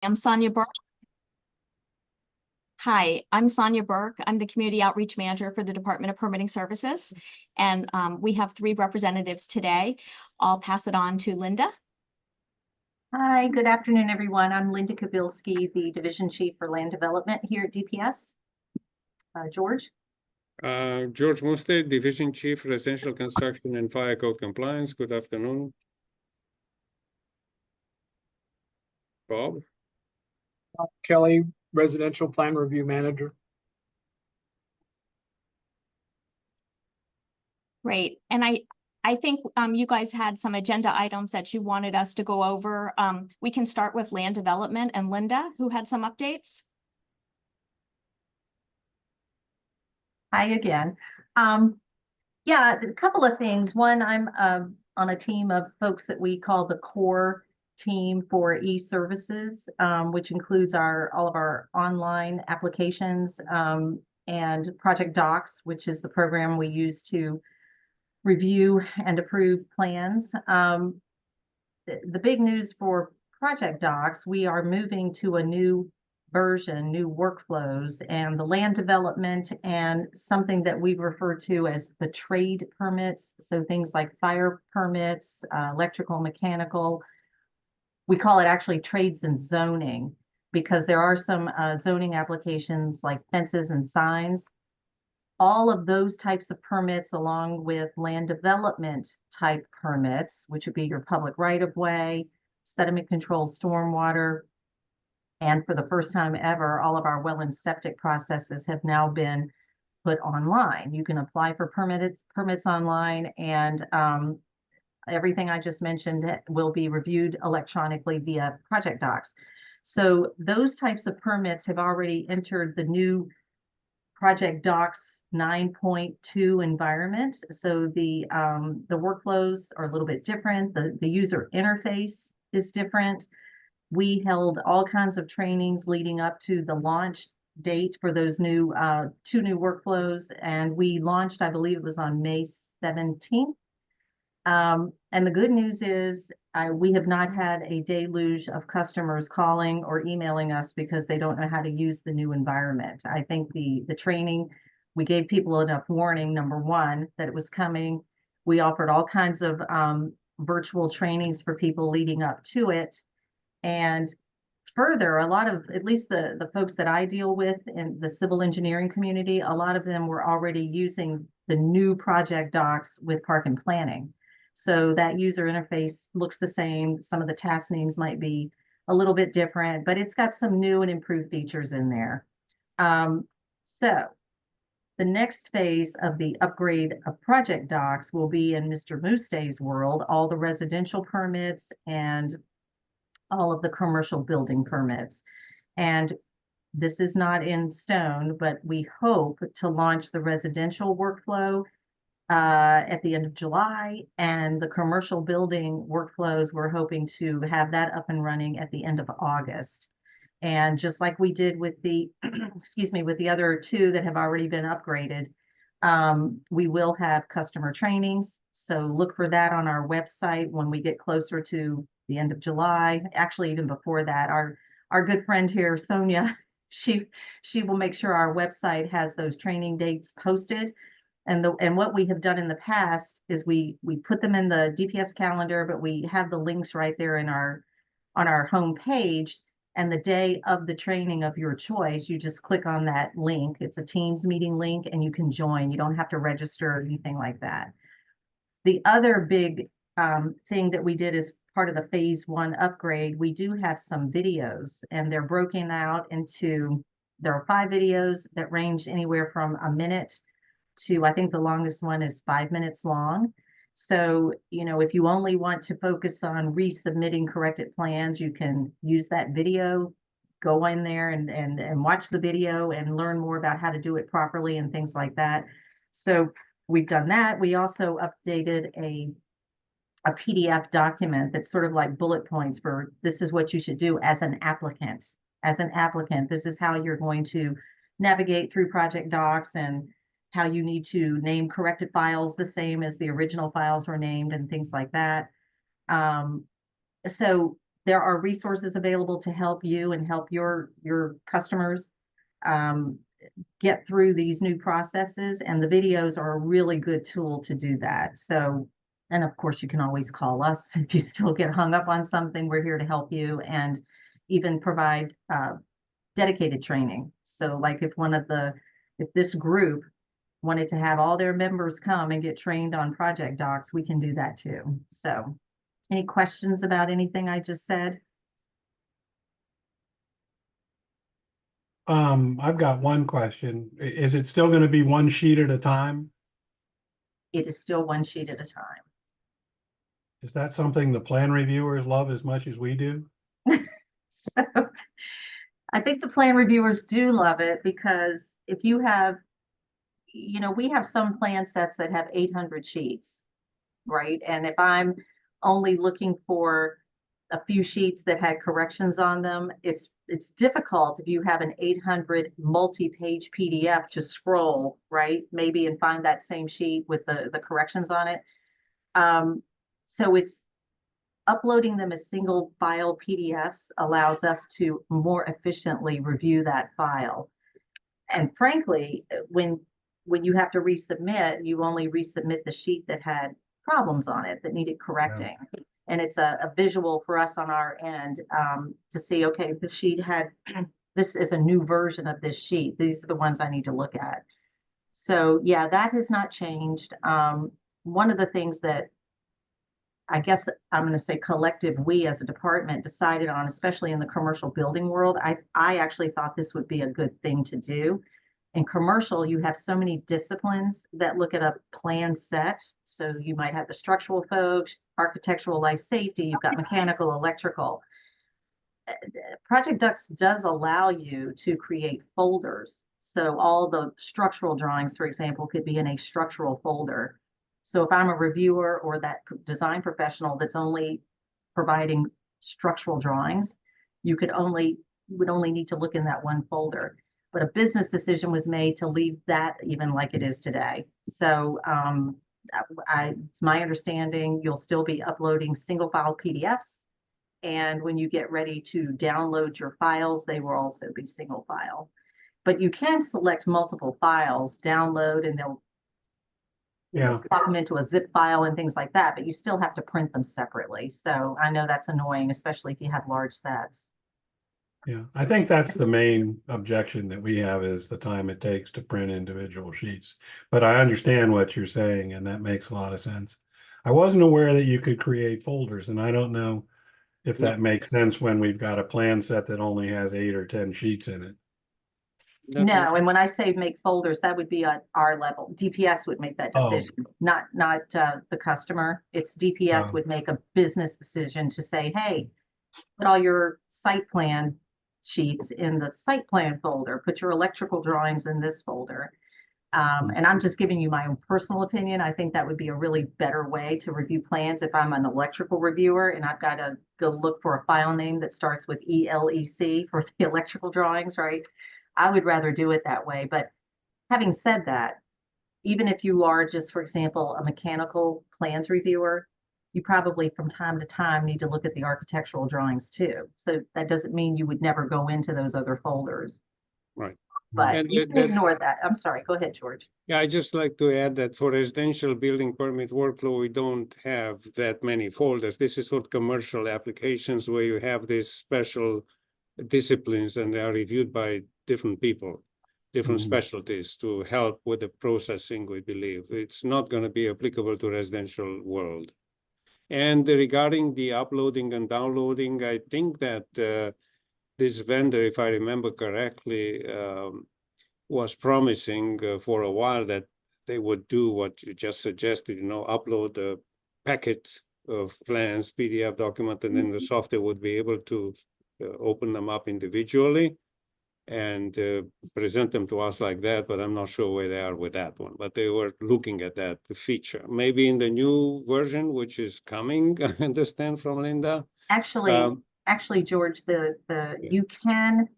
I'm Sonia Burke. Hi, I'm Sonia Burke. I'm the Community Outreach Manager for the Department of Permitting Services. And we have 3 representatives today. I'll pass it on to Linda. Hi, good afternoon, everyone. I'm Linda Kabilski, the Division Chief for Land Development here at DPS. George? George Munstead, Division Chief, Residential Construction and Fire Code Compliance. Good afternoon. Bob? Kelly, Residential Plan Review Manager. Great. And I think you guys had some agenda items that you wanted us to go over. We can start with land development and Linda, who had some updates. Hi again. Yeah, a couple of things. One, I'm on a team of folks that we call the core team for e-services, which includes all of our online applications and Project Docs, which is the program we use to review and approve plans. The big news for Project Docs, we are moving to a new version, new workflows, and the land development and something that we refer to as the trade permits. So things like fire permits, electrical, mechanical. We call it actually trades and zoning because there are some zoning applications like fences and signs. All of those types of permits, along with land development type permits, which would be your public right-of-way, sediment control, stormwater, and for the first time ever, all of our well and septic processes have now been put online. You can apply for permits online, and everything I just mentioned will be reviewed electronically via Project Docs. So those types of permits have already entered the new Project Docs 9.2 environment. So the workflows are a little bit different. The user interface is different. We held all kinds of trainings leading up to the launch date for those new 2 new workflows, and we launched, I believe it was on May 17th. And the good news is we have not had a deluge of customers calling or emailing us because they don't know how to use the new environment. I think the training, we gave people enough warning, number one, that it was coming. We offered all kinds of virtual trainings for people leading up to it. And further, a lot of, at least the folks that I deal with in the civil engineering community, a lot of them were already using the new Project Docs with park and planning. So that user interface looks the same. Some of the task names might be a little bit different, but it's got some new and improved features in there. So the next phase of the upgrade of Project Docs will be in Mr. Mustay's world, all the residential permits and all of the commercial building permits. And this is not in stone, but we hope to launch the residential workflow at the end of July, and the commercial building workflows, we're hoping to have that up and running at the end of August. And just like we did with the, excuse me, with the other 2 that have already been upgraded, we will have customer trainings. So look for that on our website when we get closer to the end of July. Actually, even before that, our good friend here, Sonia, she will make sure our website has those training dates posted. And what we have done in the past is we put them in the DPS calendar, but we have the links right there in on our home page. And the day of the training of your choice, you just click on that link. It's a Teams meeting link, and you can join. You don't have to register or anything like that. The other big thing that we did as part of the phase 1 upgrade, we do have some videos, and they're broken out into, there are 5 videos that range anywhere from a minute to, I think the longest one is 5 minutes long. So, if you only want to focus on resubmitting corrected plans, you can use that video, go in there and watch the video and learn more about how to do it properly and things like that. So we've done that. We also updated a PDF document that's sort of like bullet points for this is what you should do as an applicant. As an applicant, this is how you're going to navigate through Project Docs and how you need to name corrected files the same as the original files were named and things like that. So there are resources available to help you and help your customers get through these new processes, and the videos are a really good tool to do that. So, and of course, you can always call us if you still get hung up on something. We're here to help you and even provide dedicated training. So like if this group wanted to have all their members come and get trained on project docs, we can do that too. So any questions about anything I just said? I've got one question. Is it still going to be one sheet at a time? It is still one sheet at a time. Is that something the plan reviewers love as much as we do? So I think the plan reviewers do love it, because if you have, we have some plan sets that have 800 sheets, right? And if I'm only looking for a few sheets that had corrections on them, it's difficult if you have an 800 multi-page PDF to scroll, right? Maybe and find that same sheet with the corrections on it. So it's uploading them as single file PDFs allows us to more efficiently review that file. And frankly, when you have to resubmit, you only resubmit the sheet that had problems on it that needed correcting. Yeah. And it's a visual for us on our end to see, okay, this sheet had, this is a new version of this sheet. These are the ones I need to look at. So yeah, that has not changed. One of the things that I guess I'm going to say collective, we as a department decided on, especially in the commercial building world, I actually thought this would be a good thing to do. In commercial, you have so many disciplines that look at a plan set. So you might have the structural folks, architectural, life safety, you've got mechanical, electrical. Project Docs does allow you to create folders. So all the structural drawings, for example, could be in a structural folder. So if I'm a reviewer or that design professional that's only providing structural drawings, you would only need to look in that one folder. But a business decision was made to leave that even like it is today. So it's my understanding you'll still be uploading single file PDFs. And when you get ready to download your files, they will also be single file. But you can select multiple files, download, and they'll plop them into a zip file and things like that, but you still have to print them separately. So I know that's annoying, especially if you have large sets. Yeah, I think that's the main objection that we have, is the time it takes to print individual sheets. But I understand what you're saying, and that makes a lot of sense. I wasn't aware that you could create folders, and I don't know if that makes sense when we've got a plan set that only has 8 or 10 sheets in it. No, and when I say make folders, that would be at our level. DPS would make that decision, not the customer. It's DPS would make a business decision to say, hey, put all your site plan sheets in the site plan folder, put your electrical drawings in this folder. And I'm just giving you my own personal opinion. I think that would be a really better way to review plans if I'm an electrical reviewer and I've got to go look for a file name that starts with ELEC for the electrical drawings, right? I would rather do it that way. But having said that, even if you are just, for example, a mechanical plans reviewer, you probably from time to time need to look at the architectural drawings too. So that doesn't mean you would never go into those other folders. Right. But And you can ignore that. I'm sorry, go ahead, George. Yeah, I just like to add that for residential building permit workflow, we don't have that many folders. This is for commercial applications where you have these special disciplines and they are reviewed by different people, different specialties to help with the processing, we believe. It's not going to be applicable to residential world. And regarding the uploading and downloading, I think that this vendor, if I remember correctly, was promising for a while that they would do what you just suggested, upload a packet of plans, PDF document, and then the software would be able to open them up individually and present them to us like that, but I'm not sure where they are with that one. But they were looking at that feature. Maybe in the new version, which is coming, I understand from Linda. Actually, George, you can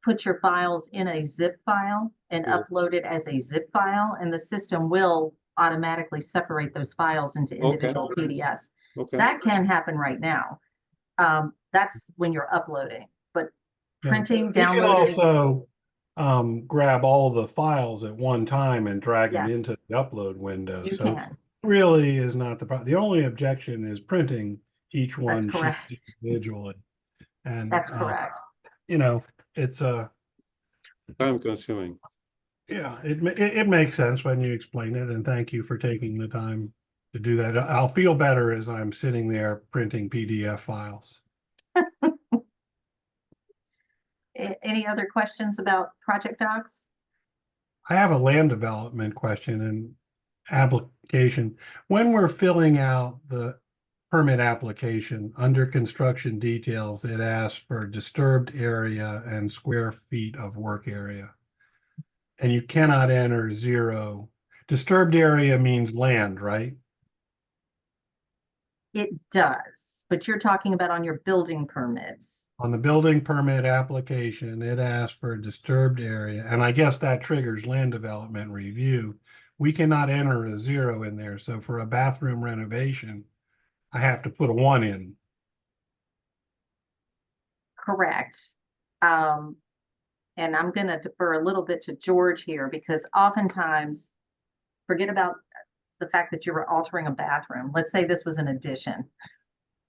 put your files in a zip file and upload it as a zip file, and the system will automatically separate those files into individual PDFs. Okay. That can happen right now. That's when you're uploading, but Yeah. printing, You can downloading, also grab all the files at one time and drag them Yeah. into the upload window. you So can. really is not the problem. The only objection is printing each one sheet correct. individually. And That's correct. you know, it's Time consuming. yeah, it makes sense when you explain it, and thank you for taking the time to do that. I'll feel better as I'm sitting there printing PDF files. Any other questions about project docs? I have a land development question and application. When we're filling out the permit application under construction details, it asks for disturbed area and square feet of work area. And you cannot enter 0. Disturbed area means land, right? It does, but you're talking about on your building permits. On the building permit application, it asks for a disturbed area, and I guess that triggers land development review. We cannot enter a 0 in there, so for a bathroom renovation, I have to put a 1 in. Correct. And I'm going to defer a little bit to George here because oftentimes, forget about the fact that you were altering a bathroom. Let's say this was an addition.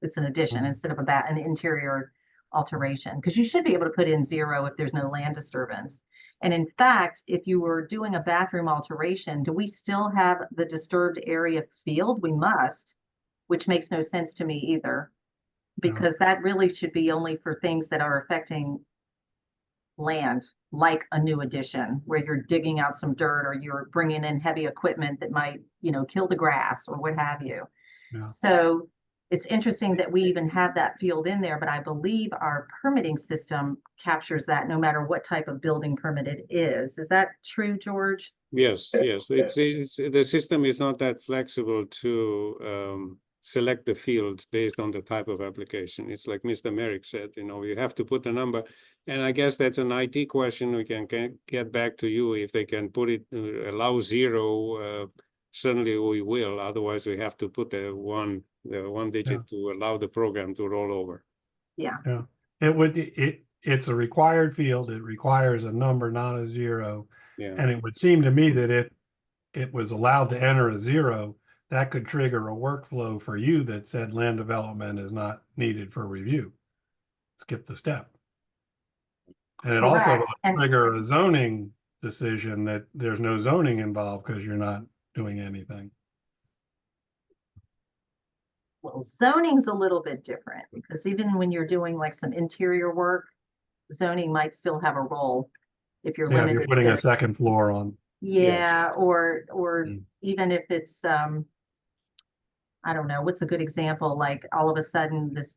It's an addition instead of an interior alteration, because you should be able to put in 0 if there's no land disturbance. And in fact, if you were doing a bathroom alteration, do we still have the disturbed area field? We must, which makes no sense to me either, because that really should be only for things that are affecting land, like a new addition where you're digging out some dirt or you're bringing in heavy equipment that might, kill the grass or what have you. Yeah. So it's interesting that we even have that field in there, but I believe our permitting system captures that no matter what type of building permit it is. Is that true, George? Yes, yes. It's the system is not that flexible to select the fields based on the type of application. It's like Mr. Merrick said, you have to put a number. And I guess that's an IT question. We can get back to you if they can put it, allow 0. Certainly we will. Otherwise, we have to put the one digit to allow the program to roll over. Yeah. Yeah. It's a required field. It requires a number, not a 0. Yeah. And it would seem to me that if it was allowed to enter a 0, that could trigger a workflow for you that said land development is not needed for review. Skip the step. And it also would trigger a zoning decision that there's no zoning involved because you're not doing anything. Well, zoning's a little bit different because even when you're doing like some interior work, zoning might still have a role if you're limited. You're putting a second floor on. Yeah, or even if it's I don't know, what's a good example? Like all of a sudden this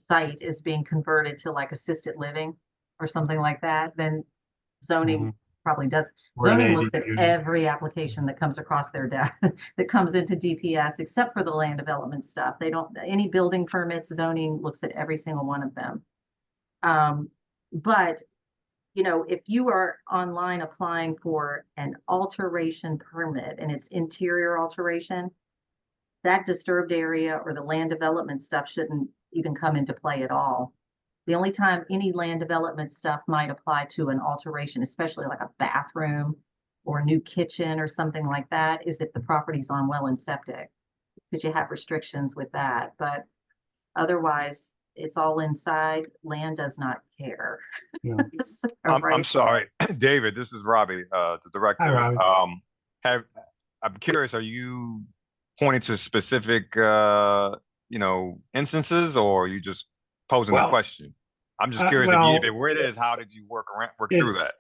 site is being converted to like assisted living or something like that, then zoning probably does. Zoning looks at every application that comes across their desk that comes into DPS, except for the land development stuff. They don't, any building permits, zoning looks at every single one of them. But if you are online applying for an alteration permit and it's interior alteration, that disturbed area or the land development stuff shouldn't even come into play at all. The only time any land development stuff might apply to an alteration, especially like a bathroom or a new kitchen or something like that, is if the property's on well and septic, because you have restrictions with that. But otherwise, it's all inside. Land does not care. Yeah. I'm sorry, David, this is Robbie, the director. Hi, Robbie. I'm curious, are you pointing to specific, instances, or are you just posing a question? I'm just curious where it is, how did you work through that?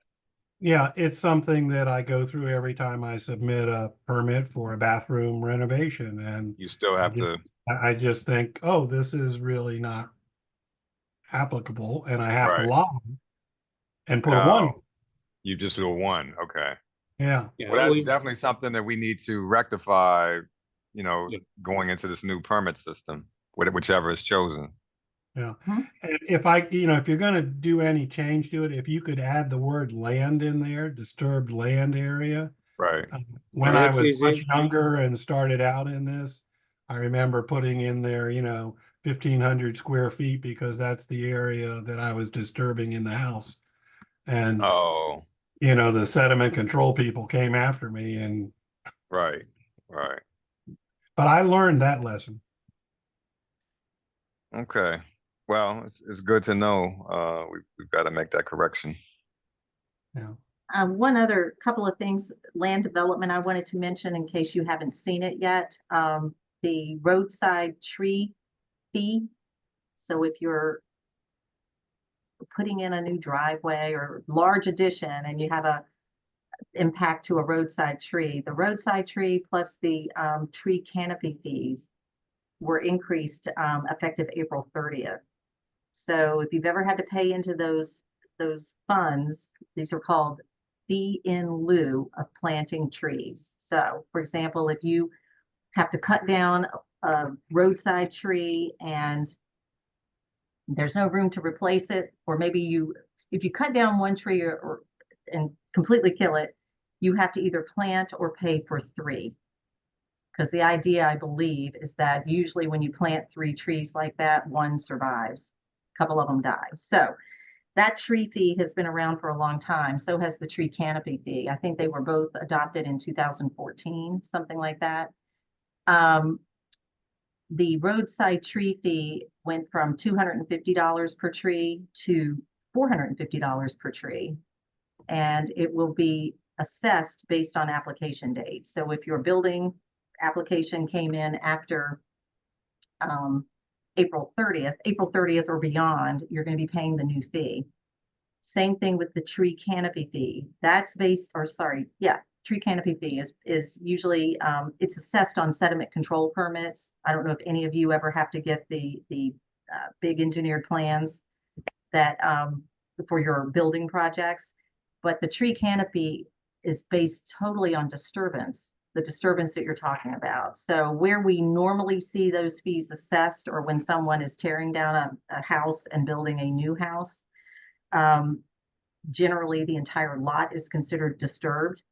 Yeah, it's something that I go through every time I submit a permit for a bathroom renovation, and You still have to. I just think, oh, this is really not applicable, and I have to log and put a 1. You just do a 1, okay. Yeah. Well, that's definitely something that we need to rectify, going into this new permit system, whichever is chosen. Yeah. And if you're going to do any change to it, if you could add the word land in there, disturbed land area. Right. When I was much younger and started out in this, I remember putting in there, 1,500 square feet because that's the area that I was disturbing in the house. And, Oh, the sediment control people came after me right, right. but I learned that lesson. Okay. Well, it's good to know. We've got to make that correction. Yeah. One other couple of things, land development I wanted to mention in case you haven't seen it yet. The roadside tree fee. So if you're putting in a new driveway or large addition and you have a impact to a roadside tree, the roadside tree plus the tree canopy fees were increased effective April 30th. So if you've ever had to pay into those funds, these are called fee in lieu of planting trees. So for example, if you have to cut down a roadside tree and there's no room to replace it, or maybe if you cut down one tree and completely kill it, you have to either plant or pay for 3. Because the idea, I believe, is that usually when you plant 3 trees like that, 1 survives, a couple of them die. So that tree fee has been around for a long time. So has the tree canopy fee. I think they were both adopted in 2014, something like that. The roadside tree fee went from $250 per tree to $450 per tree. And it will be assessed based on application date. So if your building application came in after April 30th or beyond, you're going to be paying the new fee. Same thing with the tree canopy fee. That's tree canopy fee is usually it's assessed on sediment control permits. I don't know if any of you ever have to get the big engineered plans that for your building projects, but the tree canopy is based totally on disturbance, the disturbance that you're talking about. So where we normally see those fees assessed, or when someone is tearing down a house and building a new house, generally the entire lot is considered disturbed.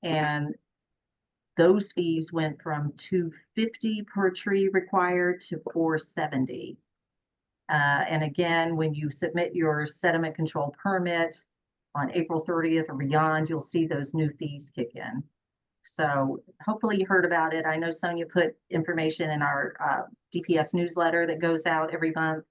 And those fees went from $250 per tree required to $470. And again, when you submit your sediment control permit on April 30th or beyond, you'll see those new fees kick in. So hopefully you heard about it. I know Sonia put information in our DPS newsletter that goes out every month.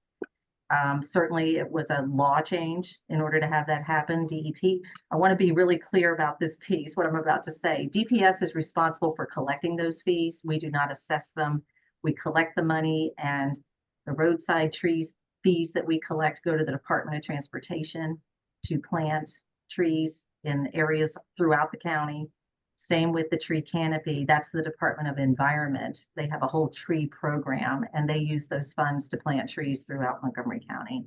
Certainly it was a law change in order to have that happen, DEP. I want to be really clear about this piece, what I'm about to say. DPS is responsible for collecting those fees. We do not assess them. We collect the money, and the roadside trees fees that we collect go to the Department of Transportation to plant trees in areas throughout the county. Same with the tree canopy. That's the Department of Environment. They have a whole tree program, and they use those funds to plant trees throughout Montgomery County.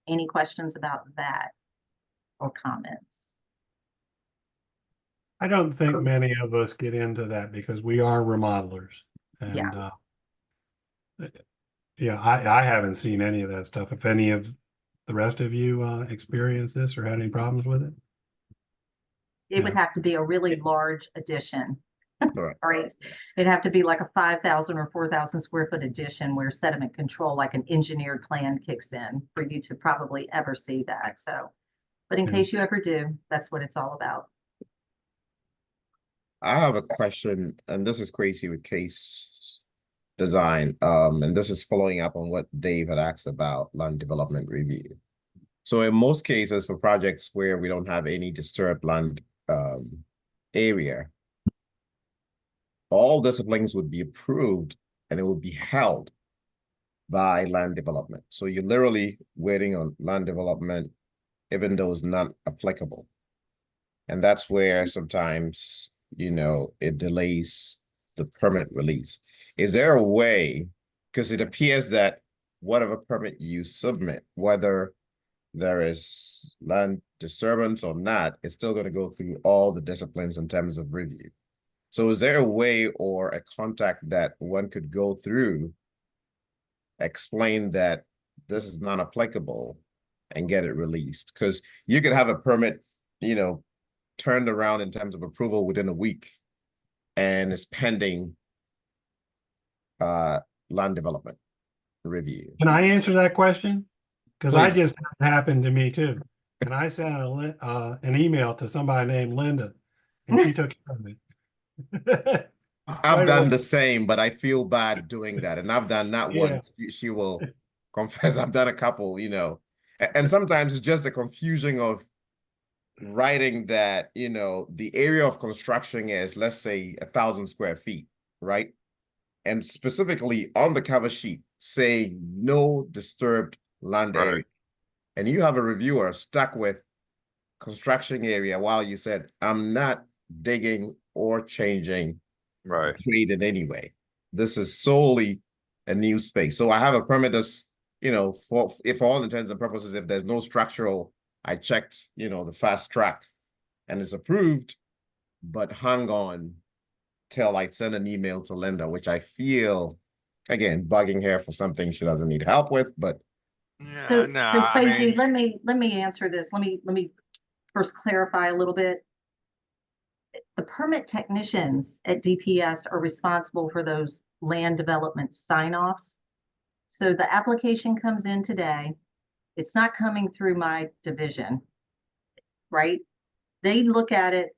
Any questions about that or comments? I don't think many of us get into that because we are remodelers. And I haven't seen any of that stuff. If any of the rest of you experienced this or had any problems with it? It would have to be a really large addition. Correct. Right? It'd have to be like a 5,000 or 4,000 square foot addition where sediment control, like an engineered plan, kicks in for you to probably ever see that. So, but in case you ever do, that's what it's all about. I have a question, and this is crazy with case design. And this is following up on what Dave had asked about land development review. So in most cases for projects where we don't have any disturbed land area, all disciplines would be approved and it would be held by land development. So you're literally waiting on land development, even though it's not applicable. And that's where sometimes, it delays the permit release. Is there a way, because it appears that whatever permit you submit, whether there is land disturbance or not, it's still going to go through all the disciplines in terms of review. So is there a way or a contact that one could go through, explain that this is not applicable and get it released? Because you could have a permit, turned around in terms of approval within a week and it's pending land development review. Can I answer that question? Because I Please. just happened to me too. And I sent an email to somebody named Linda, and she took care of it. I've Right done away. the same, but I feel bad doing that. And I've done not Yeah. one, she will confess, I've done a couple, you know. And sometimes it's just the confusion of writing that, you know, the area of construction is, let's say, 1,000 square feet, right? And specifically on the cover sheet, say no disturbed land Right. area. And you have a reviewer stuck with construction area while you said, I'm not digging or changing Right. grade in any way. This is solely a new space. So I have a permit that's, you know, for all intents and purposes, if there's no structural, I checked, you know, the fast track and it's approved, but hung on till I send an email to Linda, which I feel, again, bugging her for something she doesn't need help with, but Yeah, So, no, so I Crazy, mean, let me answer this. Let me first clarify a little bit. The permit technicians at DPS are responsible for those land development sign-offs. So the application comes in today. It's not coming through my division, right? They look at it,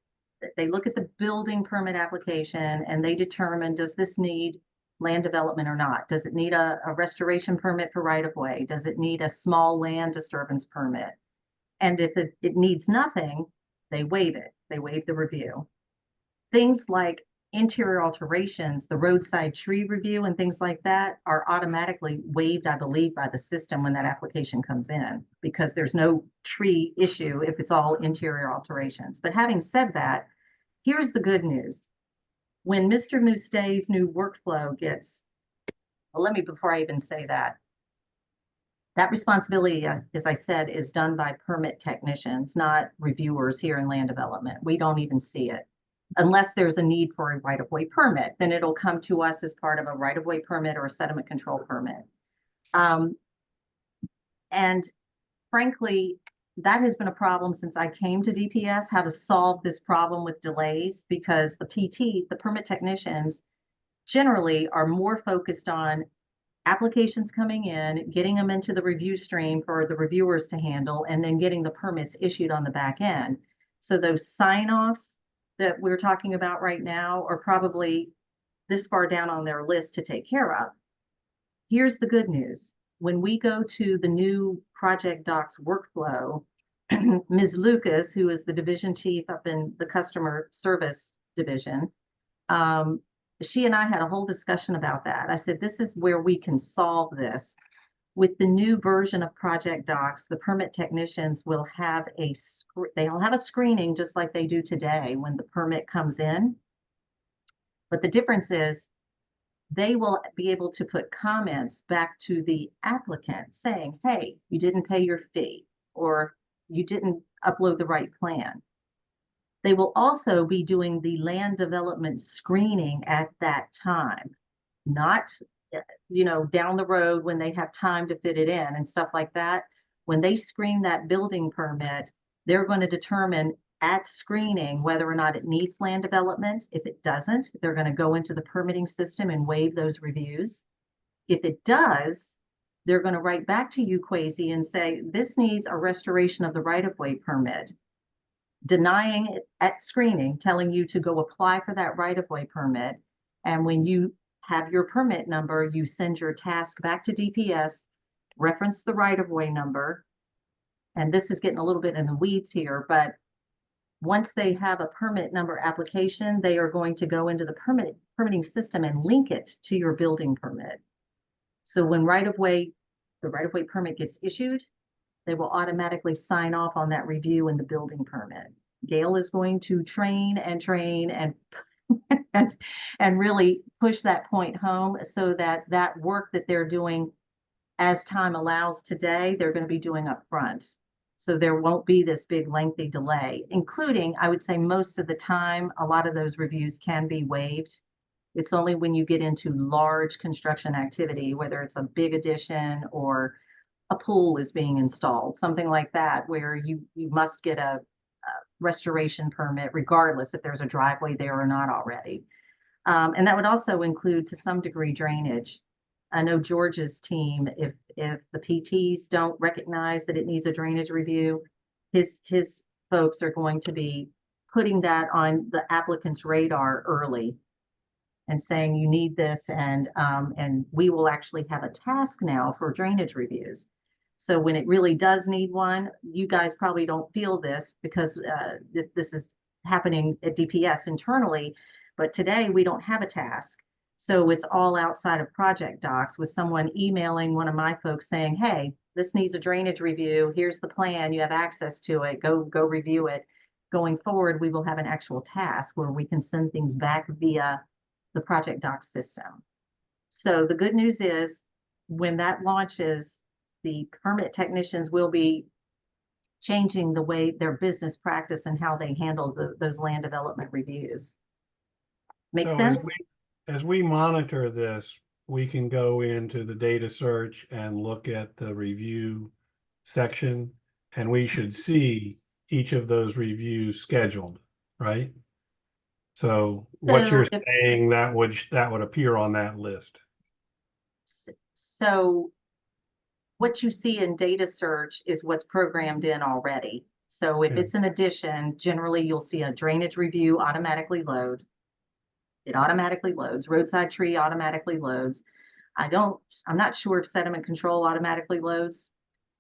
they look at the building permit application and they determine, does this need land development or not? Does it need a restoration permit for right-of-way? Does it need a small land disturbance permit? And if it needs nothing, they waive it. They waive the review. Things like interior alterations, the roadside tree review and things like that are automatically waived, I believe, by the system when that application comes in, because there's no tree issue if it's all interior alterations. But having said that, here's the good news. When Mr. Mustay's new workflow gets, well, let me, before I even say that, that responsibility, as I said, is done by permit technicians, not reviewers here in land development. We don't even see it. Unless there's a need for a right-of-way permit, then it'll come to us as part of a right-of-way permit or a sediment control permit. And frankly, that has been a problem since I came to DPS, how to solve this problem with delays, because the PTs, the permit technicians, generally are more focused on applications coming in, getting them into the review stream for the reviewers to handle, and then getting the permits issued on the back end. So those sign-offs that we're talking about right now are probably this far down on their list to take care of. Here's the good news. When we go to the new project docs workflow, Ms. Lucas, who is the division chief up in the customer service division, she and I had a whole discussion about that. I said, this is where we can solve this. With the new version of project docs, the permit technicians will have they'll have a screening just like they do today when the permit comes in. But the difference is they will be able to put comments back to the applicant saying, hey, you didn't pay your fee, or you didn't upload the right plan. They will also be doing the land development screening at that time, not, you know, down the road when they have time to fit it in and stuff like that. When they screen that building permit, they're going to determine at screening whether or not it needs land development. If it doesn't, they're going to go into the permitting system and waive those reviews. If it does, they're going to write back to you, Quasi, and say, this needs a restoration of the right-of-way permit, denying it at screening, telling you to go apply for that right-of-way permit. And when you have your permit number, you send your task back to DPS, reference the right-of-way number. And this is getting a little bit in the weeds here, but once they have a permit number application, they are going to go into the permitting system and link it to your building permit. So when the right-of-way permit gets issued, they will automatically sign off on that review in the building permit. Gail is going to train and and really push that point home so that that work that they're doing as time allows today, they're going to be doing up front. So there won't be this big lengthy delay, including, I would say most of the time, a lot of those reviews can be waived. It's only when you get into large construction activity, whether it's a big addition or a pool is being installed, something like that, where you must get a restoration permit regardless if there's a driveway there or not already. And that would also include to some degree drainage. I know George's team, if the PTs don't recognize that it needs a drainage review, his folks are going to be putting that on the applicant's radar early and saying you need this, and we will actually have a task now for drainage reviews. So when it really does need one, you guys probably don't feel this because this is happening at DPS internally, but today we don't have a task. So it's all outside of project docs with someone emailing one of my folks saying, hey, this needs a drainage review. Here's the plan. You have access to it. Go review it. Going forward, we will have an actual task where we can send things back via the project doc system. So the good news is when that launches, the permit technicians will be changing the way their business practice and how they handle those land development reviews. Make So sense? as we monitor this, we can go into the data search and look at the review section, and we should see each of those reviews scheduled, right? So what you're saying, that would appear on that list. So what you see in data search is what's programmed in already. So if it's an addition, generally you'll see a drainage review automatically load. It automatically loads. Roadside tree automatically loads. I'm not sure if sediment control automatically loads.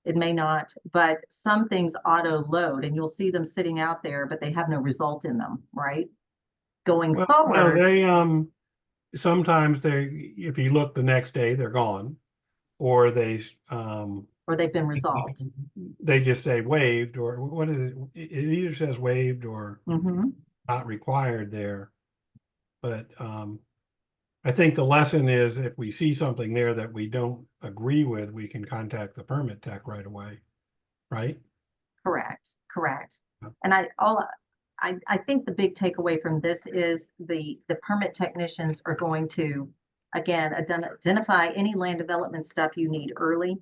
It may not, but some things auto load and you'll see them sitting out there, but they have no result in them, right? Going forward. No, sometimes if you look the next day, they're gone, or they've been resolved. They just say waived, or what is it? It either says waived or not required there. But I think the lesson is if we see something there that we don't agree with, we can contact the permit tech right away, right? Correct. Yeah. And I think the big takeaway from this is the permit technicians are going to, again, identify any land development stuff you need early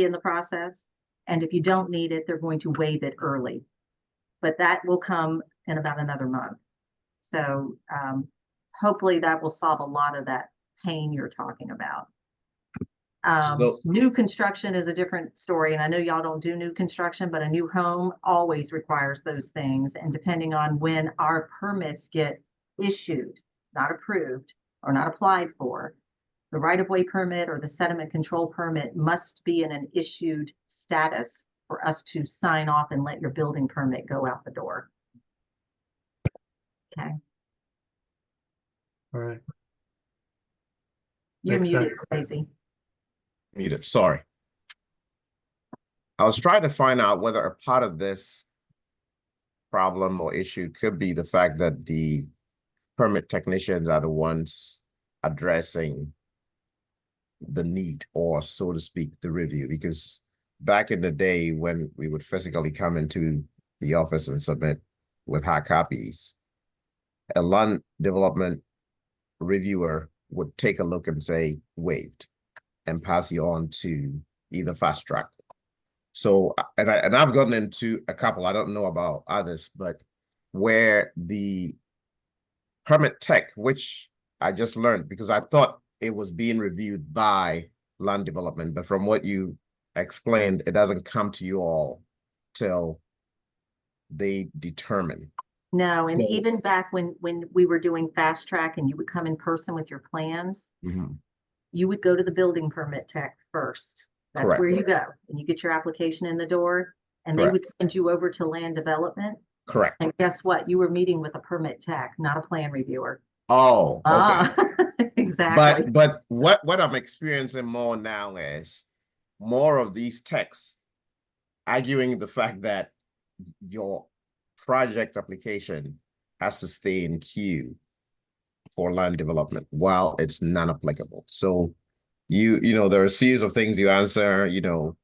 in the process. And if you don't need it, they're going to waive it early. But that will come in about another month. So hopefully that will solve a lot of that pain you're talking about. New construction is a different story, and I know y'all don't do new construction, but a new home always requires those things. And depending on when our permits get issued, not approved or not applied for, the right-of-way permit or the sediment control permit must be in an issued status for us to sign off and let your building permit go out the door. Okay. All right. You're Makes muted, sense. Crazy. Muted, sorry. I was trying to find out whether a part of this problem or issue could be the fact that the permit technicians are the ones addressing the need, or so to speak, the review. Because back in the day when we would physically come into the office and submit with hard copies, a land development reviewer would take a look and say waived and pass you on to either fast track. So, and I've gotten into a couple, I don't know about others, but where the permit tech, which I just learned because I thought it was being reviewed by land development, but from what you explained, it doesn't come to you all till they determine. No, and even back when we were doing fast track and you would come in person with your plans, you would go to the building permit tech first. That's Correct. where you go and you get your application in the door, and they would send you over to land development. Correct. And guess what? You were meeting with a permit tech, not a plan reviewer. Oh, okay. Exactly. But what I'm experiencing more now is more of these techs arguing the fact that your project application has to stay in queue for land development while it's non-applicable. So you know, there are a series of things you answer, you know,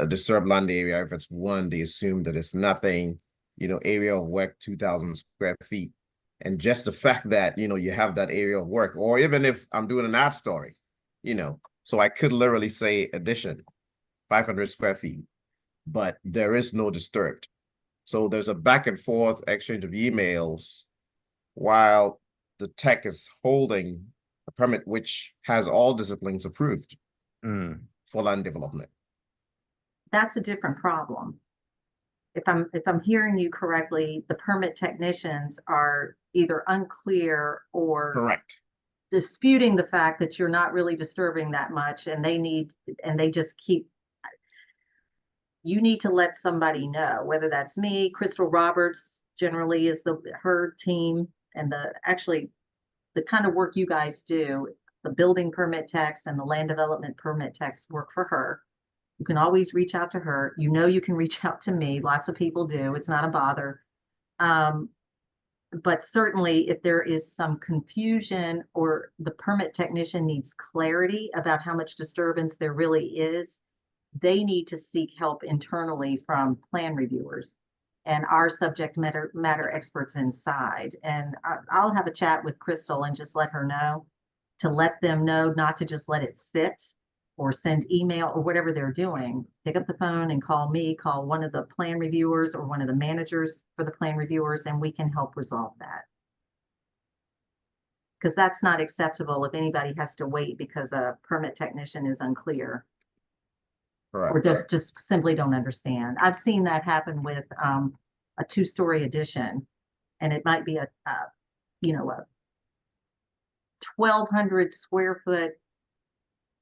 disturbed land area. If it's one, they assume that it's nothing, you know, area of work, 2,000 square feet. And just the fact that, you know, you have that area of work, or even if I'm doing an ad story, you know, so I could literally say addition, 500 square feet, but there is no disturbed. So there's a back and forth exchange of emails while the tech is holding a permit which has all disciplines approved Mm, for land development. That's a different problem. If I'm hearing you correctly, the permit technicians are either unclear or Correct. disputing the fact that you're not really disturbing that much and they just keep. You need to let somebody know, whether that's me, Crystal Roberts generally is her team, and the kind of work you guys do, the building permit techs and the land development permit techs work for her. You can always reach out to her. You know, you can reach out to me. Lots of people do. It's not a bother. But certainly if there is some confusion or the permit technician needs clarity about how much disturbance there really is, they need to seek help internally from plan reviewers and our subject matter experts inside. And I'll have a chat with Crystal and just let her know, to let them know not to just let it sit or send email or whatever they're doing. Pick up the phone and call me, call one of the plan reviewers or one of the managers for the plan reviewers, and we can help resolve that. Because that's not acceptable if anybody has to wait because a permit technician is unclear or Correct. just simply don't understand. I've seen that happen with a 2-story addition, and it might be a 1,200 square foot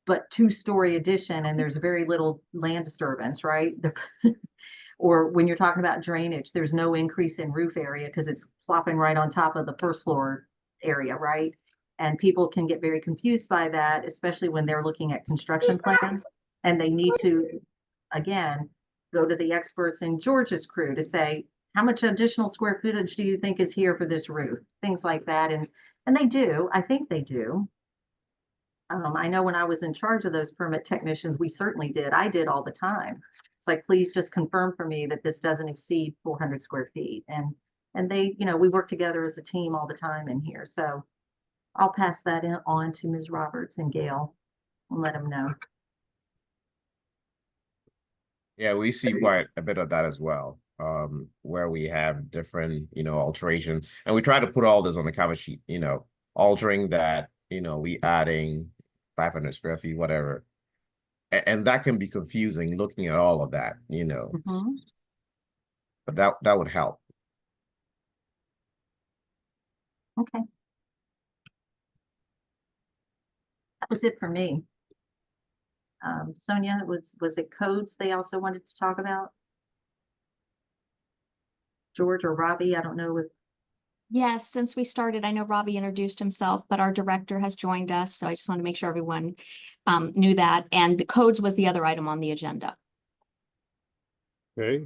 but 2-story addition, and there's very little land disturbance, right? Or when you're talking about drainage, there's no increase in roof area because it's plopping right on top of the first floor area, right? And people can get very confused by that, especially when they're looking at construction plans, and they need to, again, go to the experts in George's crew to say, how much additional square footage do you think is here for this roof? Things like that. And they do, I think they do. I know when I was in charge of those permit technicians, we certainly did. I did all the time. It's like, please just confirm for me that this doesn't exceed 400 square feet. And they, we work together as a team all the time in here. So I'll pass that on to Ms. Roberts and Gail and let them know. Yeah, we see quite a bit of that as well, where we have different, alterations, and we try to put all this on the cover sheet, altering that, we adding 500 square feet, whatever. And that can be confusing looking at all of that, Mhm. but that would help. Okay. That was it for me. Sonia, was it codes they also wanted to talk about? George or Robbie, I don't know if. Yes, since we started, I know Robbie introduced himself, but our director has joined us, so I just want to make sure everyone knew that. And the codes was the other item on the agenda. Okay.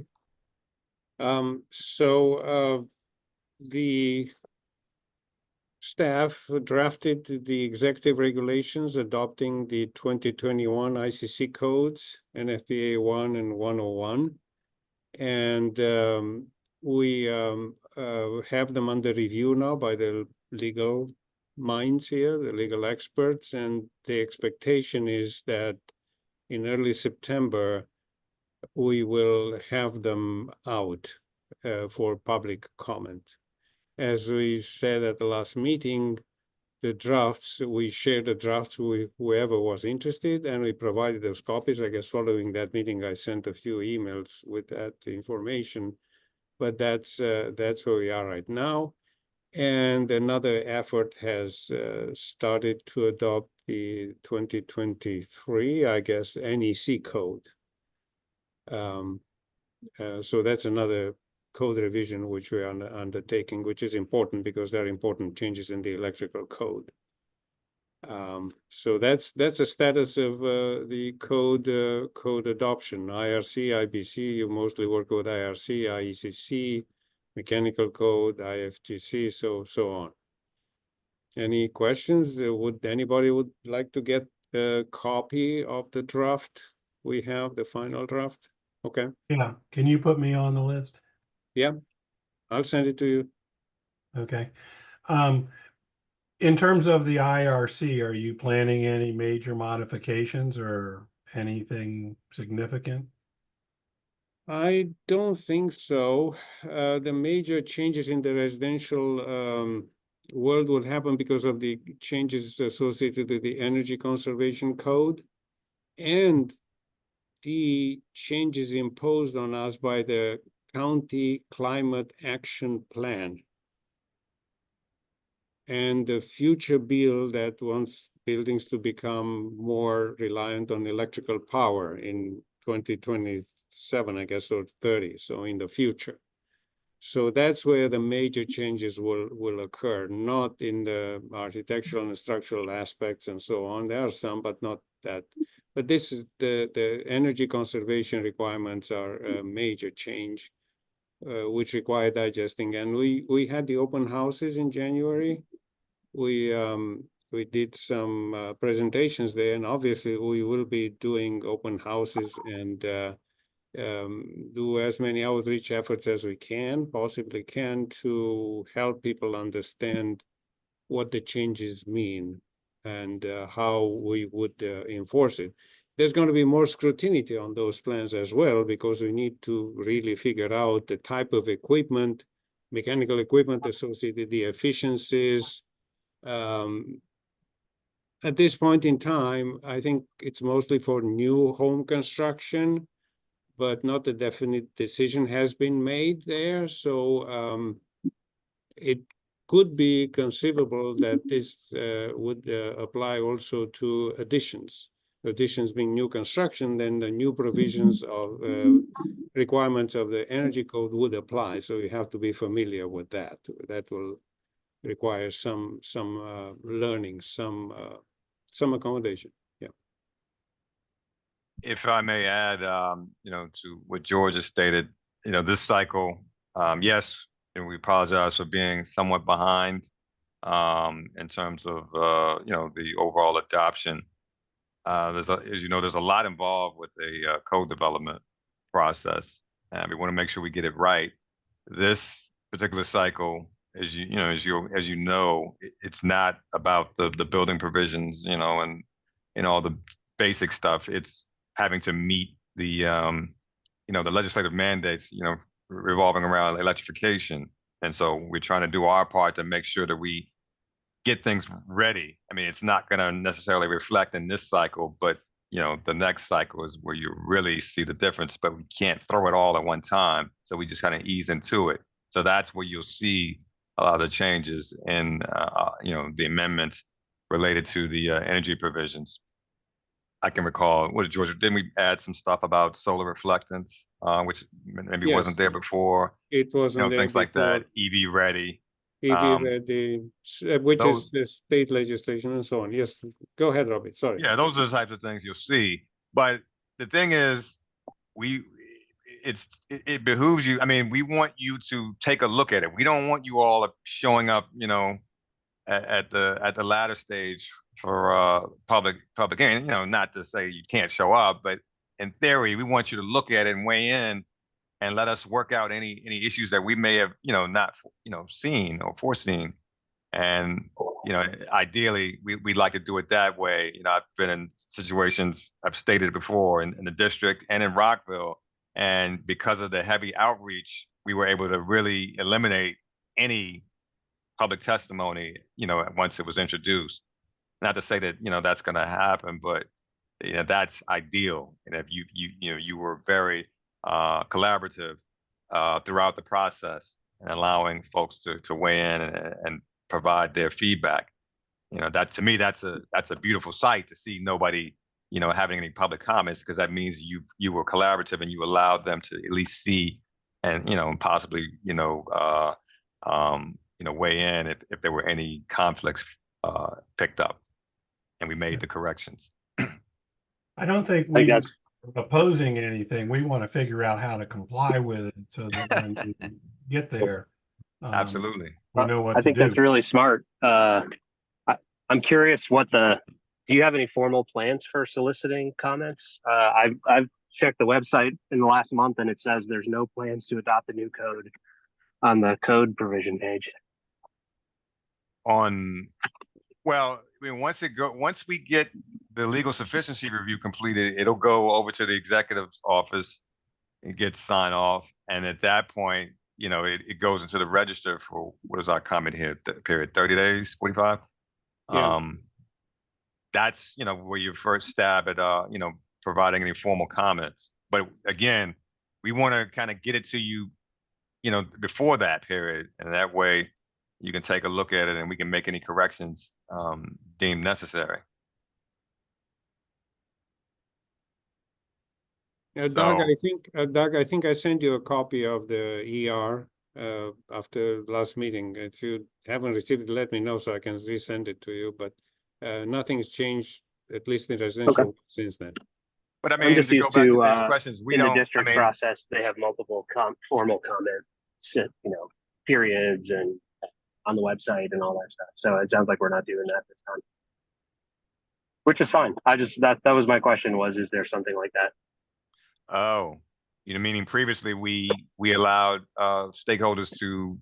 The staff drafted the executive regulations adopting the 2021 ICC codes, NFPA 1 and 101. And we have them under review now by the legal minds here, the legal experts, and the expectation is that in early September, we will have them out for public comment. As we said at the last meeting, the drafts, we shared the drafts with whoever was interested, and we provided those copies. I guess following that meeting, I sent a few emails with that information, but that's where we are right now. And another effort has started to adopt the 2023, I guess, NEC code. So that's another code revision which we are undertaking, which is important because there are important changes in the electrical code. So that's the status of the code adoption. IRC, IBC, you mostly work with IRC, IECC, mechanical code, IFGC, so on. Any questions? Would anybody like to get a copy of the draft? We have the final draft. Okay. Yeah, can you put me on the list? Yeah, I'll send it to you. Okay. In terms of the IRC, are you planning any major modifications or anything significant? I don't think so. The major changes in the residential world would happen because of the changes associated with the Energy Conservation Code and the changes imposed on us by the County Climate Action Plan and the future bill that wants buildings to become more reliant on electrical power in 2027, I guess, or 30, so in the future. So that's where the major changes will occur, not in the architectural and structural aspects and so on. There are some, but not that. But this is the energy conservation requirements are a major change, which require digesting. And we had the open houses in January. We did some presentations there, and obviously we will be doing open houses and do as many outreach efforts as we possibly can to help people understand what the changes mean and how we would enforce it. There's going to be more scrutiny on those plans as well, because we need to really figure out the type of equipment, mechanical equipment associated, the efficiencies. At this point in time, I think it's mostly for new home construction, but not a definite decision has been made there. So it could be conceivable that this would apply also to additions. Additions being new construction, then the new provisions of requirements of the energy code would apply. So you have to be familiar with that. That will require some learning, some accommodation. Yeah. If I may add, you know, to what George has stated, you know, this cycle, yes, and we apologize for being somewhat behind in terms of, you know, the overall adoption. As you know, there's a lot involved with the code development process, and we want to make sure we get it right. This particular cycle, as you know, it's not about the building provisions, you know, and all the basic stuff. It's having to meet the you know, the legislative mandates, you know, revolving around electrification. And so we're trying to do our part to make sure that we get things ready. I mean, it's not going to necessarily reflect in this cycle, but you know, the next cycle is where you really see the difference, but we can't throw it all at one time. So we just kind of ease into it. So that's where you'll see a lot of the changes in, you know, the amendments related to the energy provisions. I can recall, what did Georgia, didn't we add some stuff about solar reflectance, which maybe wasn't Yes. there before? It You wasn't know, there things like before. that, EV ready. EV ready, which those- is the state legislation and so on. Yes, go ahead, Robert. Sorry. Yeah, those are the types of things you'll see. But the thing is, it behooves you. I mean, we want you to take a look at it. We don't want you all showing up, you know, at the latter stage for public hearing. You know, not to say you can't show up, but in theory, we want you to look at it and weigh in and let us work out any issues that we may have, you know, not, you know, seen or foreseen. And, you know, ideally, we'd like to do it that way. You know, I've been in situations, I've stated before, in the district and in Rockville. And because of the heavy outreach, we were able to really eliminate any public testimony, you know, once it was introduced. Not to say that, you know, that's going to happen, but, you know, that's ideal. And if you were very collaborative throughout the process and allowing folks to weigh in and provide their feedback. You know, that to me, that's a beautiful sight to see nobody, you know, having any public comments, because that means you were collaborative and you allowed them to at least see and, you know, possibly, weigh in if there were any conflicts picked up, and we made the corrections. I don't think I we guess. opposing anything. We want to figure out how to comply with it so that when we get there, Absolutely. we know what I think to do. that's really smart. I'm curious do you have any formal plans for soliciting comments? I've checked the website in the last month and it says there's no plans to adopt the new code on the code provision page. Well, I mean, once we get the legal sufficiency review completed, it'll go over to the executive's office and get signed off. And at that point, you know, it goes into the register for, what is our comment here, period, 30 days, 45? Yeah. That's, you know, where you first stab at, you know, providing any formal comments. But again, we want to kind of get it to you, you know, before that period. And that way you can take a look at it and we can make any corrections deemed necessary. Doug, So, Doug, I think I sent you a copy of the ER after last meeting. If you haven't received it, let me know so I can resend it to you. But nothing's changed, at least in residential, since then. but I I'm mean, just to go used back to to, Dave's questions, we in the don't, I district mean, process, they have multiple formal comments, you know, periods and on the website and all that stuff. So it sounds like we're not doing that this time, which is fine. I just, that was my question was, is there something like that? oh, you know, meaning previously we allowed stakeholders to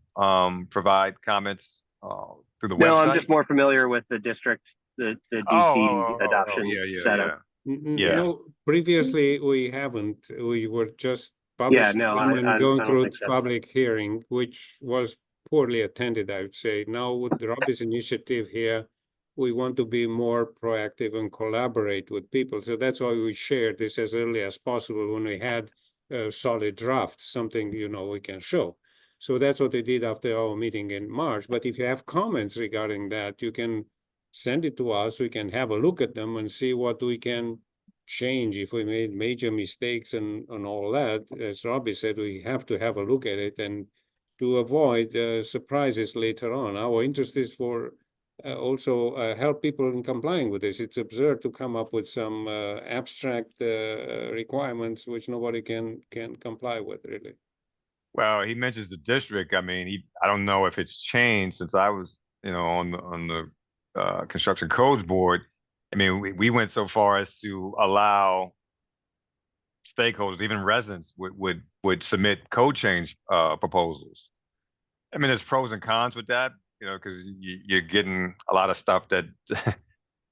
provide comments through the No, I'm website? just more familiar with the district, the DC adoption yeah, setup. Yeah. No, previously we haven't. We were just Yeah, publishing no, them and I going don't through think so. public hearing, which was poorly attended, I would say. Now with Robbie's initiative here, we want to be more proactive and collaborate with people. So that's why we shared this as early as possible when we had a solid draft, something, you know, we can show. So that's what we did after our meeting in March. But if you have comments regarding that, you can send it to us. We can have a look at them and see what we can change if we made major mistakes and all that. As Robbie said, we have to have a look at it and to avoid surprises later on. Our interest is for also help people in complying with this. It's absurd to come up with some abstract requirements which nobody can comply with, really. Well, he mentions the district. I mean, I don't know if it's changed since I was, you know, on the construction codes board. I mean, we went so far as to allow stakeholders, even residents, would submit code change proposals. I mean, there's pros and cons with that, you know, because you're getting a lot of stuff that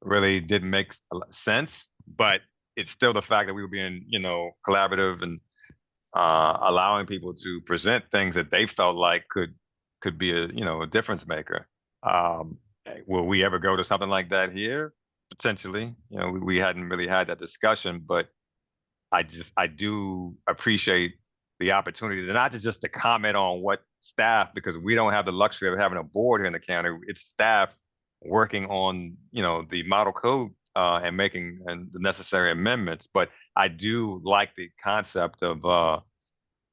really didn't make sense, but it's still the fact that we were being, you know, collaborative and allowing people to present things that they felt like could be a, you know, a difference maker. Will we ever go to something like that here? Potentially. You know, we hadn't really had that discussion, but I do appreciate the opportunity to not just to comment on what staff, because we don't have the luxury of having a board here in the county. It's staff working on, you know, the model code and making the necessary amendments. But I do like the concept of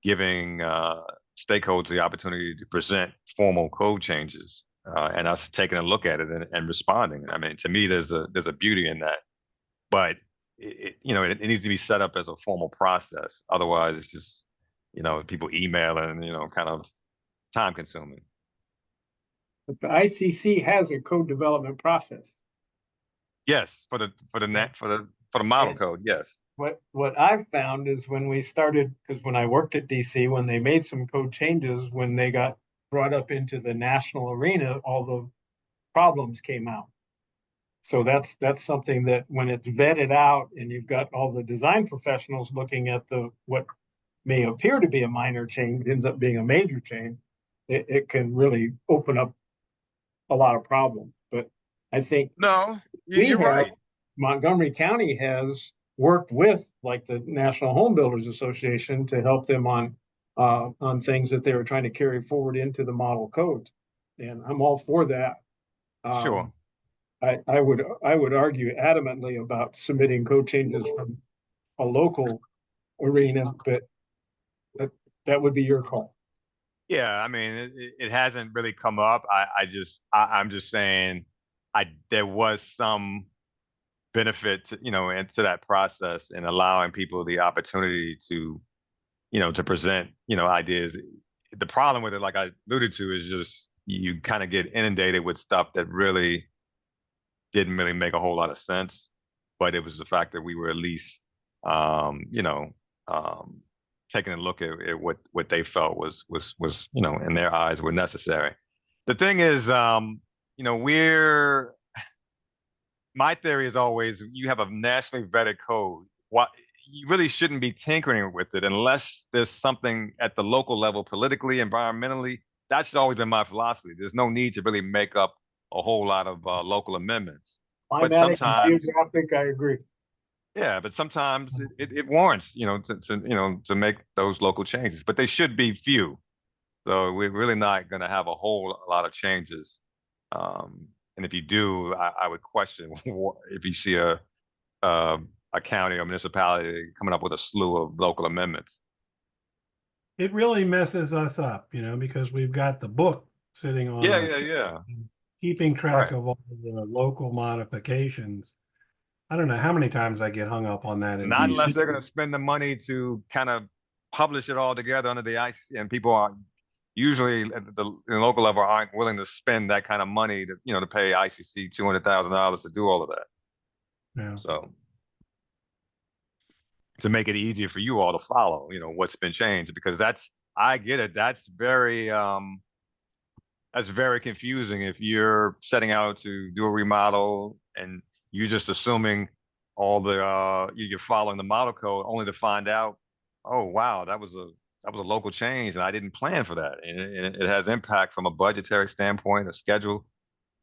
giving stakeholders the opportunity to present formal code changes and us taking a look at it and responding. I mean, to me, there's a beauty in that. But you know, it needs to be set up as a formal process. Otherwise, it's just, you know, people emailing, you know, kind of time consuming. But the ICC has a code development process. Yes, for the model code, yes. What I've found is when we started, because when I worked at DC, when they made some code changes, when they got brought up into the national arena, all the problems came out. So that's something that when it's vetted out and you've got all the design professionals looking at what may appear to be a minor change ends up being a major change, it can really open up a lot of problems. But I think No, you're right. Montgomery County has worked with like the National Home Builders Association to help them on things that they were trying to carry forward into the model codes. And I'm all for that. Sure. I would argue adamantly about submitting code changes from a local arena, but that would be your call. Yeah, I mean, it hasn't really come up. I'm just saying, there was some benefit to, you know, into that process and allowing people the opportunity to, you know, to present, you know, ideas. The problem with it, like I alluded to, is just you kind of get inundated with stuff that really didn't really make a whole lot of sense. But it was the fact that we were at least, you know, taking a look at what they felt was, you know, in their eyes were necessary. The thing is, you know, my theory is always you have a nationally vetted code. What you really shouldn't be tinkering with it unless there's something at the local level, politically, environmentally. That's always been my philosophy. There's no need to really make up a whole lot of local amendments. But Climatic and sometimes, geographic, I agree. yeah, but sometimes it warrants, to make those local changes. But they should be few. So we're really not going to have a whole lot of changes. And if you do, I would question if you see a county or municipality coming up with a slew of local amendments. It really messes us up, because we've got the book sitting on Yeah, our yeah, shelf, yeah. keeping track Right. of all the local modifications. I don't know how many times I get hung up on that in Not unless DC. they're going to spend the money to kind of publish it all together under the IC, and people are usually at the local level aren't willing to spend that kind of money to pay ICC $200,000 to do all of that. Yeah. So to make it easier for you all to follow, what's been changed, because I get it. That's very confusing if you're setting out to do a remodel and you're just assuming all the you're following the model code, only to find out, oh wow, that was a local change and I didn't plan for that, and it has impact from a budgetary standpoint, a schedule.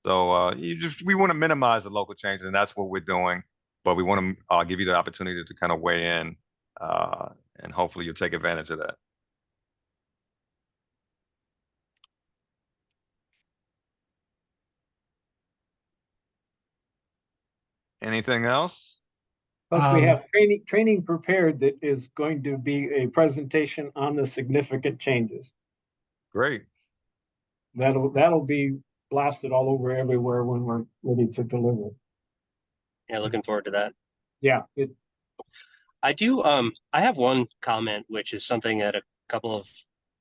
So we want to minimize the local changes, and that's what we're doing. But we want to give you the opportunity to kind of weigh in, and hopefully you'll take advantage of that. Anything else? Plus, we have training prepared that is going to be a presentation on the significant changes. Great. That'll be blasted all over everywhere when we're ready to deliver. Yeah, looking forward to that. Yeah, I do. I have one comment, which is something that a couple of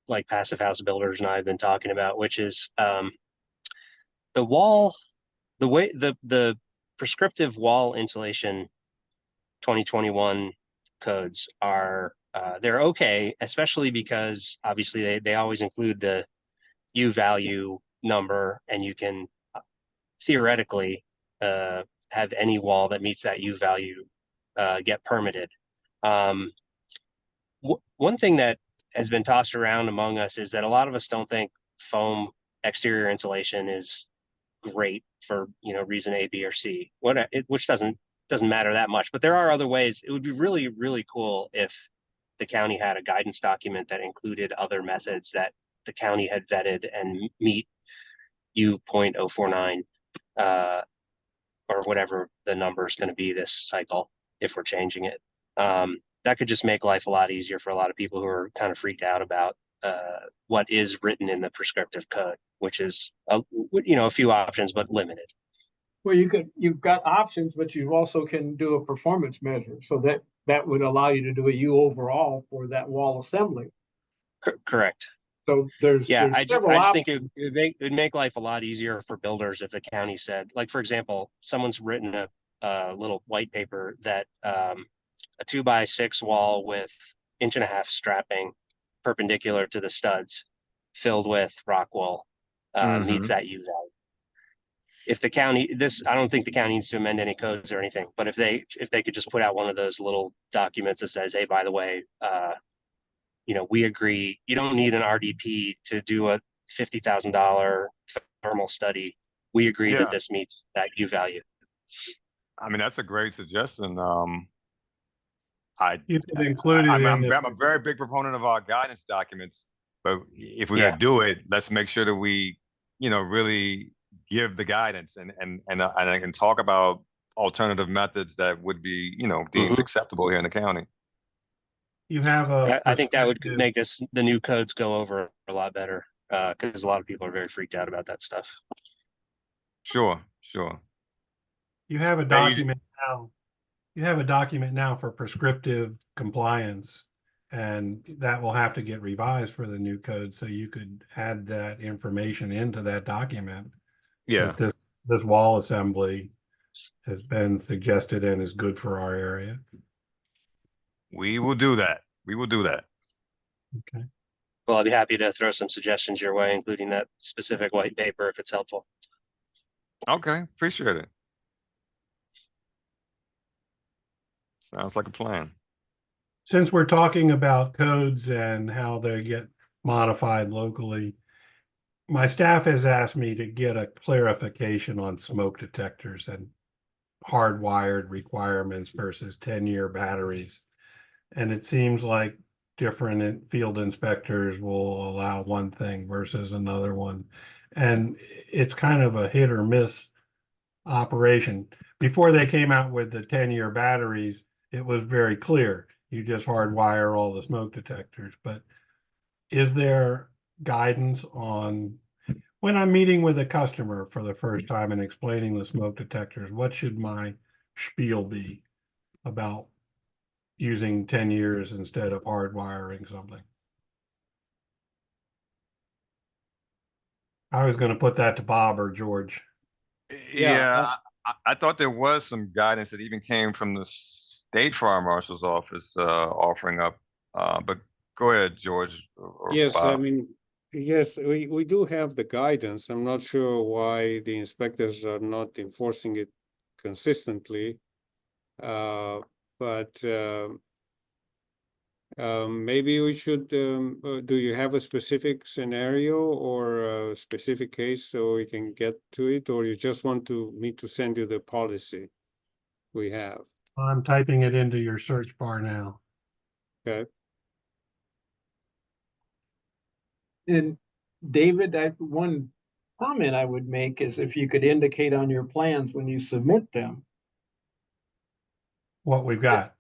like passive house builders and I have been talking about, which is the wall, the way the prescriptive wall insulation 2021 codes are they're okay, especially because obviously they always include the U value number, and you can theoretically have any wall that meets that U value get permitted. One thing that has been tossed around among us is that a lot of us don't think foam exterior insulation is great for reason A, B, or C. Which doesn't matter that much. But there are other ways. It would be really, really cool if the county had a guidance document that included other methods that the county had vetted and meet U.049 or whatever the number is going to be this cycle if we're changing it. That could just make life a lot easier for a lot of people who are kind of freaked out about what is written in the prescriptive code, which is a few options but limited. well, you've got options, but you also can do a performance measure, so that would allow you to do a U overall for that wall assembly. Correct. So there's I several just think options. it'd make life a lot easier for builders if the county said, like, for example, someone's written a little white paper that a 2x6 wall with 1.5-inch strapping perpendicular to the studs filled with rock wool meets that U value. If the county, I don't think the county needs to amend any codes or anything, but if they could just put out one of those little documents that says, hey, by the way, we agree, you don't need an RDP to do a $50,000 thermal study. We agree that this meets that U value. I mean, that's a great suggestion. You can include it I'm a very big proponent of our guidance documents, but if we're gonna do it, let's make sure that we, really give the guidance and talk about alternative methods that would be, deemed acceptable here in the county. You have I think that would make the new codes go over a lot better because a lot of people are very freaked out about that stuff. Sure. You have a document now. You have a document now for prescriptive compliance, and that will have to get revised for the new code. So you could add that information into that document. Yeah. That this wall assembly has been suggested and is good for our area. We will do that. Okay. Well, I'd be happy to throw some suggestions your way, including that specific white paper if it's helpful. Okay, appreciate it. Sounds like a plan. Since we're talking about codes and how they get modified locally, my staff has asked me to get a clarification on smoke detectors and hardwired requirements versus 10-year batteries. And it seems like different field inspectors will allow one thing versus another one. And it's kind of a hit or miss operation. Before they came out with the 10-year batteries, it was very clear. You just hardwire all the smoke detectors. But is there guidance on when I'm meeting with a customer for the first time and explaining the smoke detectors, what should my spiel be about using 10 years instead of hardwiring something? I was going to put that to Bob or George. Yeah, I thought there was some guidance that even came from the state fire marshal's office offering up. But go ahead, George or Yes, I Bob. mean, yes, we do have the guidance. I'm not sure why the inspectors are not enforcing it consistently. But maybe we should, do you have a specific scenario or a specific case so we can get to it, or you just want me to send you the policy we have? I'm typing it into your search bar now. Okay. And David, one comment I would make is if you could indicate on your plans when you submit them, What we've got.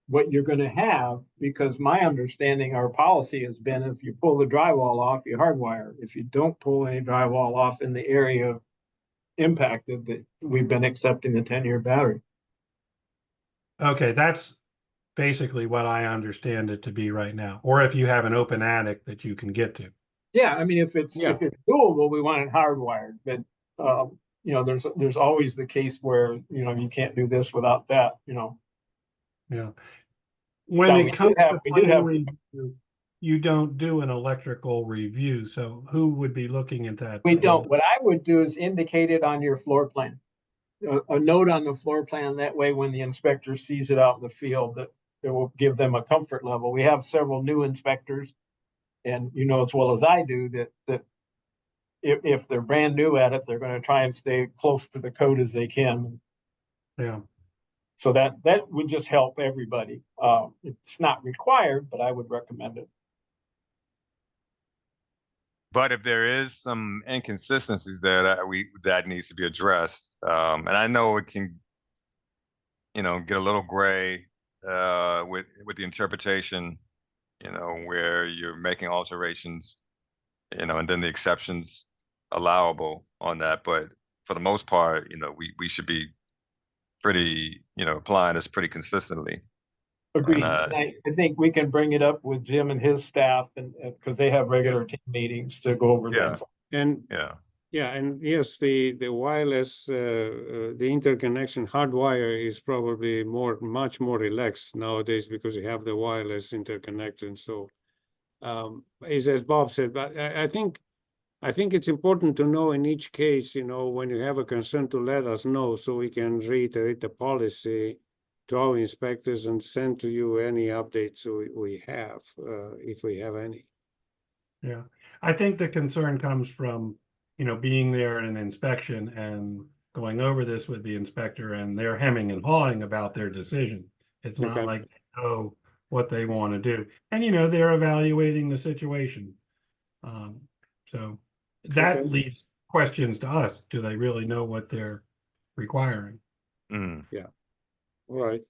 what you're gonna have, because my understanding, our policy has been if you pull the drywall off, you hardwire. If you don't pull any drywall off in the area impacted, that we've been accepting the 10-year battery. Okay, that's basically what I understand it to be right now. Or if you have an open attic that you can get to. Yeah, I mean, if it's Yeah. doable, we want it hardwired, but there's always the case where, you can't do this without that, Yeah. When Now, it comes to we do plan have- review, you don't do an electrical review. So who would be looking at that? We don't. What I would do is indicate it on your floor plan. A note on the floor plan, that way when the inspector sees it out in the field, that it will give them a comfort level. We have several new inspectors, and you know as well as I do that if they're brand new at it, they're going to try and stay close to the code as they can. Yeah. So that would just help everybody. It's not required, but I would recommend it. But if there is some inconsistencies there that needs to be addressed, and I know it can, get a little gray with the interpretation, where you're making alterations, and then the exceptions allowable on that. But for the most part, we should be pretty, applying this pretty consistently. Agreed. And, And I think we can bring it up with Jim and his staff, and because they have regular team meetings to go over Yeah. things. And yeah. yeah, and yes, the wireless, the interconnection hardwire is probably much more relaxed nowadays because you have the wireless interconnection. So, is as Bob said, but I think it's important to know in each case, when you have a concern, to let us know so we can reiterate the policy to our inspectors and send to you any updates we have, if we have any. Yeah. I think the concern comes from, being there in an inspection and going over this with the inspector, and they're hemming and hawing about their decision. It's not Okay. like they know what they want to do. And, they're evaluating the situation. So that Okay. leaves questions to us. Do they really know what they're requiring? Mm. All right.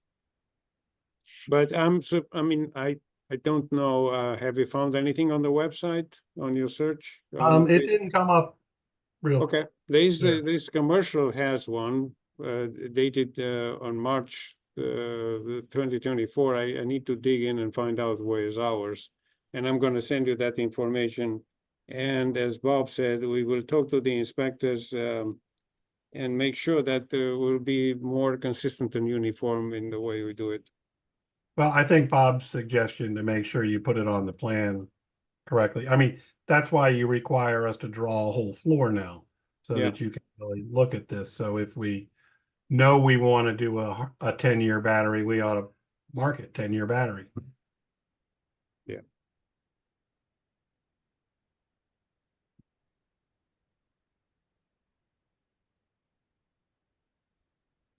But I don't know, have you found anything on the website on your search? It didn't come up real. Okay, Sure. this commercial has one, dated, on March, 2024. I need to dig in and find out where is ours. And I'm gonna send you that information. And as Bob said, we will talk to the inspectors, and make sure that, we'll be more consistent and uniform in the way we do it. Well, I think Bob's suggestion to make sure you put it on the plan correctly. I mean, that's why you require us to draw a whole floor now, so Yeah. that you can really look at this. So if we know we want to do a 10-year battery, we ought to mark it 10-year battery.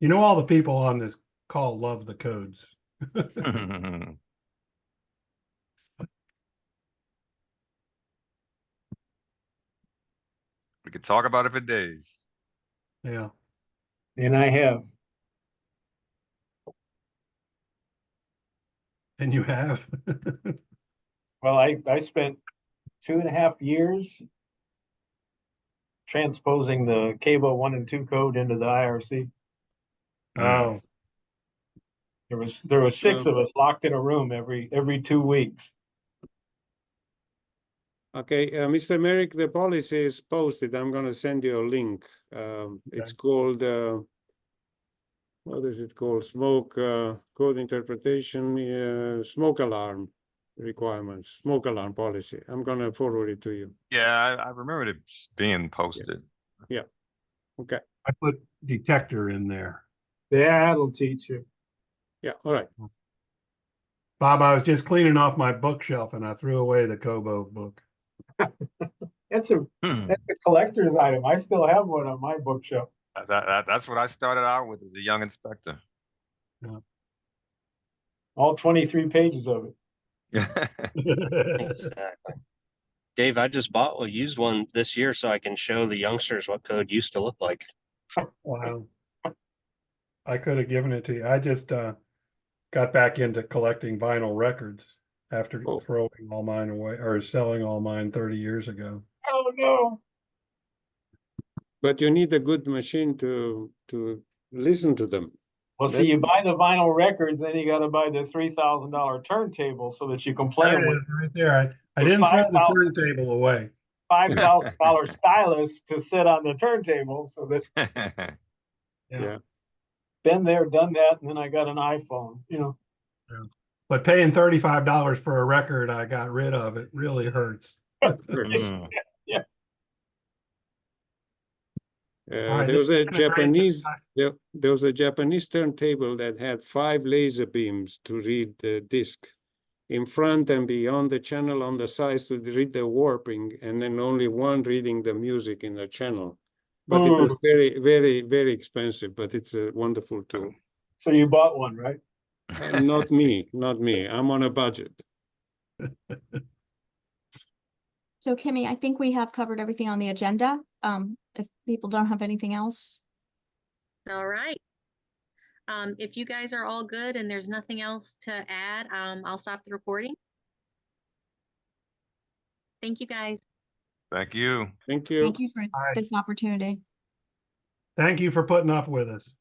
You know, all the people on this call love the codes. We could talk about it for days. Yeah. And I have. And you have. Well, I spent 2.5 years transposing the CABO 1 and 2 code into the IRC. Oh, There was 6 So- of us locked in a room every 2 weeks. Okay, Mr. Merrick, the policy is posted. I'm gonna send you a link. It's called, what is it called? Smoke, code interpretation, smoke alarm requirements, smoke alarm policy. I'm gonna forward it to you. Yeah, I remember it being posted. Okay, I put detector in there. That'll teach you. yeah, all right. Bob, I was just cleaning off my bookshelf and I threw away the Kobo book. That's a collector's item. I still have one on my bookshelf. That's what I started out with as a young inspector. All 23 pages of it. Exactly. Dave, I just bought a used one this year so I can show the youngsters what code used to look like. Wow. I could have given it to you. I just got back into collecting vinyl records after Oh. throwing all mine away or selling all mine 30 years ago. Oh, no. But you need a good machine to listen to them. Well, see, you buy the vinyl records, then you got to buy the $3,000 turntable so that you can play There them it with is, right there. I with didn't throw the 5,000 turntable away. $5,000 stylus to sit on the turntable. So that Yeah. been there, done that, and then I got an iPhone. You know, But paying $35 for a record I got rid of, it really hurts. Mm. right, There was a this has been a great Japanese, discussion. there was a Japanese turntable that had 5 laser beams to read the disc in front and beyond the channel on the sides to read the warping, and then only one reading the music in the channel. But it was very, very, very expensive, but it's a wonderful tool. so you bought one, right? Not me, not me. I'm on a budget. So Kimmy, I think we have covered everything on the agenda. If people don't have anything else. All right. If you guys are all good and there's nothing else to add, I'll stop the recording. Thank you, guys. Thank you. Thank you. Thank you for Bye. this opportunity. Thank you for putting up with us.